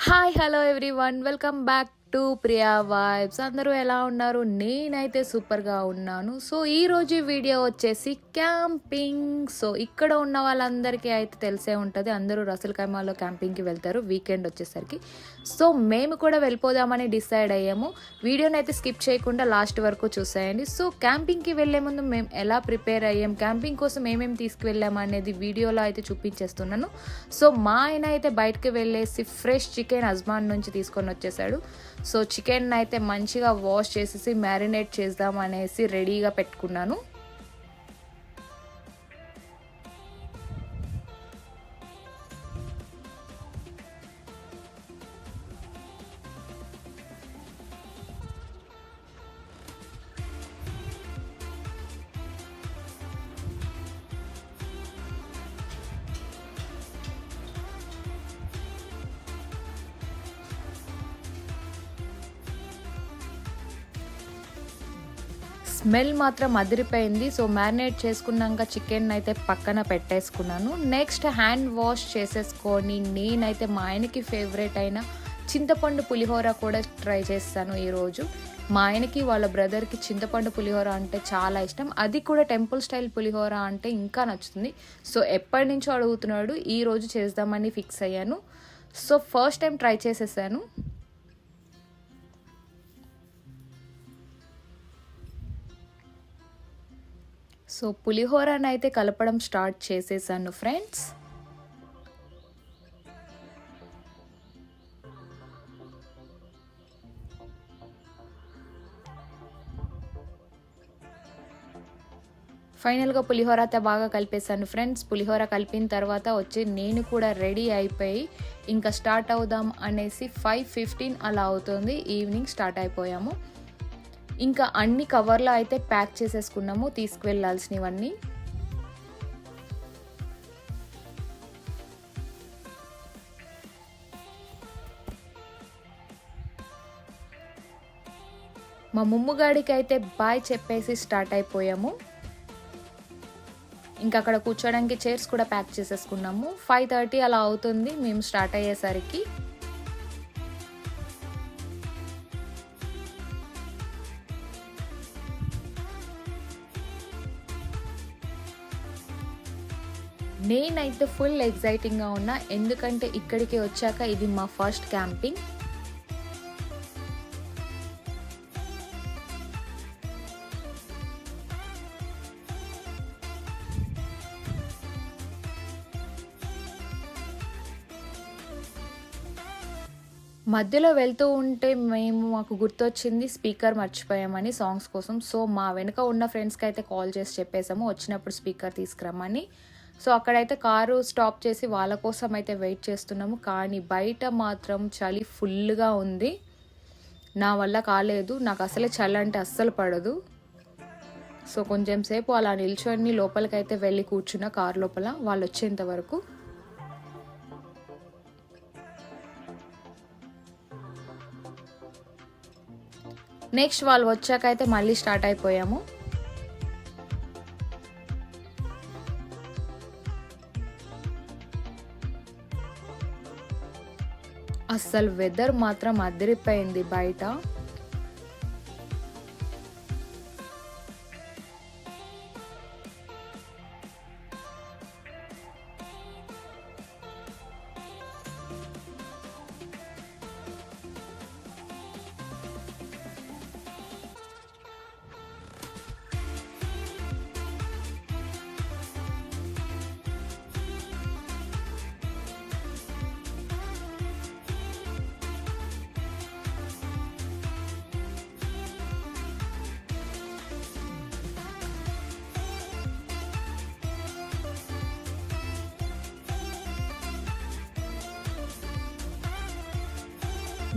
Hi hello everyone welcome back to Priya vibes. అందరూ ఎలా ఉన్నారు? నేనైతే సూపర్గా ఉన్నాను. సో ఈరోజు వీడియో వచ్చేసి క్యాంపింగ్. సో ఇక్కడ ఉన్న వాళ్ళందరికీ అయితే తెలిసే ఉంటుంది, అందరూ రసల్ ఖైమాలో క్యాంపింగ్కి వెళ్తారు వీకెండ్ వచ్చేసరికి. సో మేము కూడా వెళ్ళిపోదామని డిసైడ్ అయ్యాము. వీడియోని అయితే స్కిప్ చేయకుండా లాస్ట్ వరకు చూసేయండి. సో క్యాంపింగ్కి వెళ్ళే ముందు మేము ఎలా ప్రిపేర్ అయ్యాం, క్యాంపింగ్ కోసం ఏమేమి తీసుకువెళ్ళాము అనేది వీడియోలో అయితే చూపించేస్తున్నాను. సో మా ఆయన అయితే బయటకు వెళ్ళేసి ఫ్రెష్ చికెన్ అజ్మాన్ నుంచి తీసుకొని వచ్చేసాడు. సో చికెన్ అయితే మంచిగా వాష్ చేసేసి మ్యారినేట్ చేద్దాం అనేసి రెడీగా పెట్టుకున్నాను. స్మెల్ మాత్రం అదిరిపోయింది. సో మ్యారినేట్ చేసుకున్నాక చికెన్ అయితే పక్కన పెట్టేసుకున్నాను. నెక్స్ట్ హ్యాండ్ వాష్ చేసేసుకొని నేనైతే మా ఆయనకి ఫేవరెట్ అయిన చింతపండు పులిహోర కూడా ట్రై చేస్తాను ఈరోజు. మా ఆయనకి వాళ్ళ బ్రదర్కి చింతపండు పులిహోర అంటే చాలా ఇష్టం, అది కూడా టెంపుల్ స్టైల్ పులిహోర అంటే ఇంకా నచ్చుతుంది. సో ఎప్పటి నుంచో అడుగుతున్నాడు, ఈరోజు చేద్దామని ఫిక్స్ అయ్యాను. సో ఫస్ట్ టైం ట్రై చేసేసాను. సో పులిహోరని అయితే కలపడం స్టార్ట్ చేసేసాను ఫ్రెండ్స్. ఫైనల్గా పులిహోర అయితే బాగా కలిపేసాను ఫ్రెండ్స్. పులిహోర కలిపిన తర్వాత వచ్చి నేను కూడా రెడీ అయిపోయి ఇంకా స్టార్ట్ అవుదాం అనేసి 5:15 అలా అవుతుంది. ఈవినింగ్ స్టార్ట్ అయిపోయాము. ఇంకా అన్ని కవర్లో అయితే ప్యాక్ చేసేసుకున్నాము తీసుకువెళ్ళాల్సినవన్నీ. మా ముమ్ముగాడికి అయితే బాయ్ చెప్పేసి స్టార్ట్ అయిపోయాము. ఇంకా అక్కడ కూర్చోడానికి చైర్స్ కూడా ప్యాక్ చేసేసుకున్నాము. 5:30 అలా అవుతుంది మేము స్టార్ట్ అయ్యేసరికి. నేనైతే ఫుల్ ఎగ్జైటింగ్గా ఉన్నా, ఎందుకంటే ఇక్కడికి వచ్చాక ఇది మా ఫస్ట్ క్యాంపింగ్. మధ్యలో వెళ్తూ ఉంటే మాకు గుర్తొచ్చింది స్పీకర్ మర్చిపోయామని సాంగ్స్ కోసం. సో మా వెనుక ఉన్న ఫ్రెండ్స్కి అయితే కాల్ చేసి చెప్పేసాము వచ్చినప్పుడు స్పీకర్ తీసుకురమ్మని. సో అక్కడైతే కారు స్టాప్ చేసి వాళ్ళ కోసం అయితే వెయిట్ చేస్తున్నాము. కానీ బయట మాత్రం చలి ఫుల్గా ఉంది, నా వల్ల కాలేదు. నాకు అసలే చలి అంటే అస్సలు పడదు. సో కొంచెం సేపు అలా నిల్చొని లోపలికైతే వెళ్ళి కూర్చున్న కారు లోపల వాళ్ళు వచ్చేంత వరకు. నెక్స్ట్ వాళ్ళు వచ్చాక అయితే మళ్ళీ స్టార్ట్ అయిపోయాము. అస్సలు వెదర్ మాత్రం అదిరిపోయింది బయట.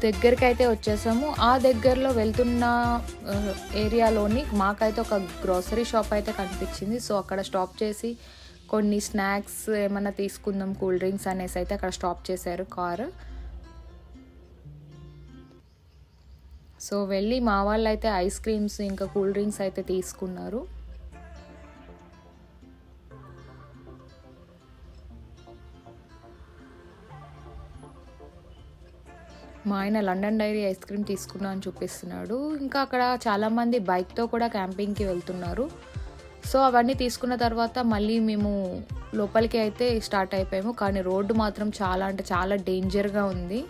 దగ్గరికి అయితే వచ్చేసాము. ఆ దగ్గరలో వెళ్తున్న ఏరియాలోని మాకైతే ఒక గ్రోసరీ షాప్ అయితే కనిపించింది. సో అక్కడ స్టాప్ చేసి కొన్ని స్నాక్స్ ఏమన్నా తీసుకుందాం, కూల్ డ్రింక్స్ అనేసి అయితే అక్కడ స్టాప్ చేశారు కారు. సో వెళ్ళి మా వాళ్ళు అయితే ఐస్ క్రీమ్స్ ఇంకా కూల్ డ్రింక్స్ అయితే తీసుకున్నారు. మా ఆయన లండన్ డైరీ ఐస్ క్రీమ్ తీసుకున్నా అని చూపిస్తున్నాడు. ఇంకా అక్కడ చాలామంది బైక్‌తో కూడా క్యాంపింగ్‌కి వెళ్తున్నారు. సో, అవన్నీ తీసుకున్న తర్వాత మళ్ళీ మేము లోపలికి అయితే స్టార్ట్ అయిపోయాము. కానీ రోడ్డు మాత్రం చాలా అంటే చాలా డేంజర్‌గా ఉంది.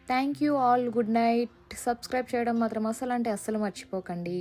Thank you all, good night. Subscribe చేయడం మాత్రం అస్సలు అంటే అస్సలు మర్చిపోకండి.